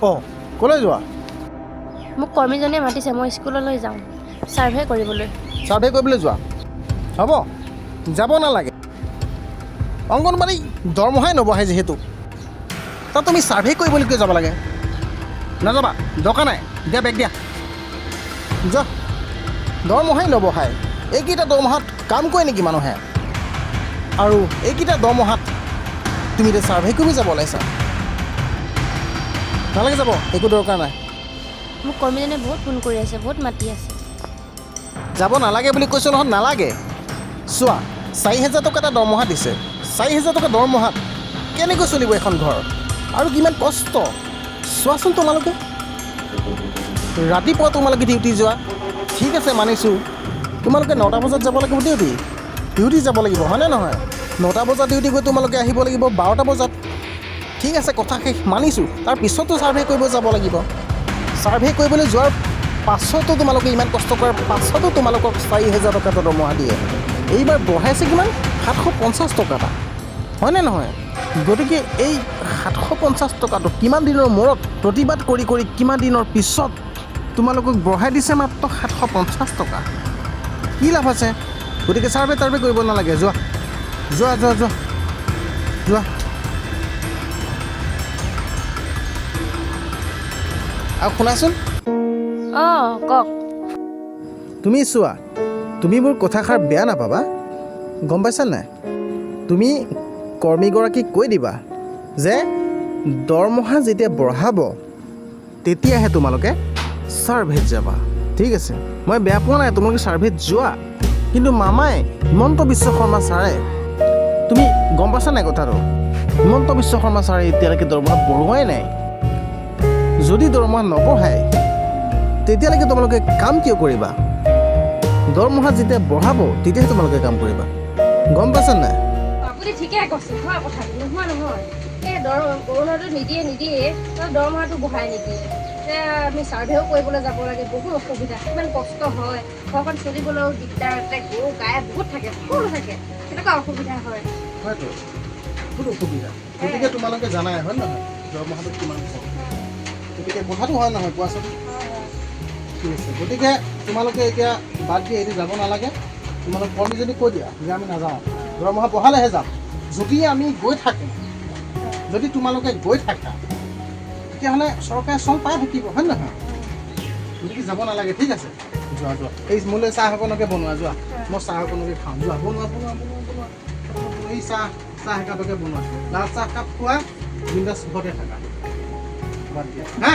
অঁ ক'লৈ যোৱা মোক কৰ্মীজনীয়ে মাতিছে মই স্কুললৈ যাওঁ ছাৰ্ভে কৰিবলৈ ছাৰ্ভে কৰিবলৈ যোৱা হ'ব যাব নালাগে অংগনবাড়ী দৰমহাই নবঢ়াই যিহেতু তাত তুমি ছাৰ্ভে কৰিবলৈ কিয় যাব লাগে নাযাবা দৰকাৰ নাই দিয়া বেগ দিয়া যোৱা দৰমহাই নবঢ়াই এইকেইটা দৰমহাত কাম কৰে নেকি মানুহে আৰু এইকেইটা দৰমহাত তুমি এতিয়া ছাৰ্ভে কৰিব যাব ওলাইছা নালাগে যাব একো দৰকাৰ নাই মোক কৰ্মীজনীয়ে বহুত ফোন কৰি আছে বহুত মাতি আছে যাব নালাগে বুলি কৈছোঁ নহয় নালাগে চোৱা 4,000 টকা এটা দৰমহা দিছে 4,000 টকা দৰমহাত কেনেকৈ চলিব এখন ঘৰ আৰু কিমান কষ্ট চোৱাচোন তোমালোকে ৰাতিপুৱা তোমালোকে ডিউটি যোৱা ঠিক আছে মানিছোঁ তোমালোকে 9টা বজাত যাব লাগিব ডিউটি যাব লাগিব হয়নে নহয় 9টা বজাত ডিউটি গৈ তোমালোকে আহিব লাগিব 12টা বজাত ঠিক আছে কথা শেষ মানিছোঁ তাৰপিছতো ছাৰ্ভে কৰিব যাব লাগিব ছাৰ্ভে কৰিবলৈ যোৱাৰ পাছতো তোমালোকে ইমান কষ্ট কৰাৰ পাছতো তোমালোকক 4,000 টকা এটা দৰমহা দিয়ে এইবাৰ বঢ়াইছে কিমান 750 টকা এটা হয়নে নহয় গতিকে এই 750 টকাটো কিমান দিনৰ মূৰত প্ৰতিবাদ কৰি কৰি কিমান দিনৰ পিছত তোমালোকক বঢ়াই দিছে মাত্ৰ 750 টকা কি লাভ আছে গতিকে ছাৰ্ভে তাৰ্ভে কৰিব নালাগে যোৱা যোৱা যোৱা যোৱা যোৱা আৰু শুনাচোন অঁ কওক তুমি চোৱা তুমি মোৰ কথাষাৰ বেয়া নাপাবা গম পাইছা নাই তুমি কৰ্মীগৰাকীক কৈ দিবা যে দৰমহা যেতিয়া বঢ়াব তেতিয়াহে তোমালোকে ছাৰ্ভেত যাবা ঠিক আছে মই বেয়া পোৱা নাই তোমালোকে ছাৰ্ভেত যোৱা কিন্তু মামাই হিমন্ত বিশ্ব শৰ্মা ছাৰে তুমি গম পাইছা নাই কথাটো হিমন্ত বিশ্ব শৰ্মা ছাৰে এতিয়ালৈকে দৰমহা বঢ়োৱাই নাই যদি দৰমহা নবঢ়ায় তেতিয়ালৈকে তোমালোকে কাম কিয় কৰিবা দৰমহা যেতিয়া বঢ়াব তেতিয়াহে তোমালোকে কাম কৰিবা গম পাইছা নাই আপুনি ঠিকে কৈছে হয় কথাটো নহয় এই কৰোণাটো নিদিয়ে দৰমহাটো বঢ়াই নিদিয়ে আমি ছাৰ্ভেও কৰিবলৈ যাব লাগে বহুত অসুবিধা কিমান কষ্ট হয় ঘৰখন চলিবলৈও দিগদাৰ গৰু গাই বহুত থাকে সকলো থাকে কেনেকুৱা অসুবিধা হয় হয়তো বহুত অসুবিধা গতিকে তোমালোকে জানাই হয় নহয় দৰমহাটো কিমান গতিকে কথাটো হয় নহয় কোৱাচোন ঠিক আছে গতিকে তোমালোকে এতিয়া বাদ দিয়ে এদিন যাব নালাগে তোমালোক কৰ্মীজনী কৈ দিয়া যে আমি নাযাওঁ দৰমহা বঢ়ালেহে যাম যদি আমি গৈ থাকোঁ যদি তোমালোকে গৈ থাকা তেতিয়াহ'লে চৰকাৰে চল পাই থাকিব হয় নহয় গতিকে যাব নালাগে ঠিক আছে যোৱা যোৱা এই মোলৈ চাহ অকণকে বনোৱা যোৱা মই চাহ অকণকে খাওঁ যোৱা বনোৱা এই চাহ একাপকে বনোৱা লাল চাহ কাপ খোৱা বিন্দাছ ঘৰতে থাকা বাদ দিয়া হা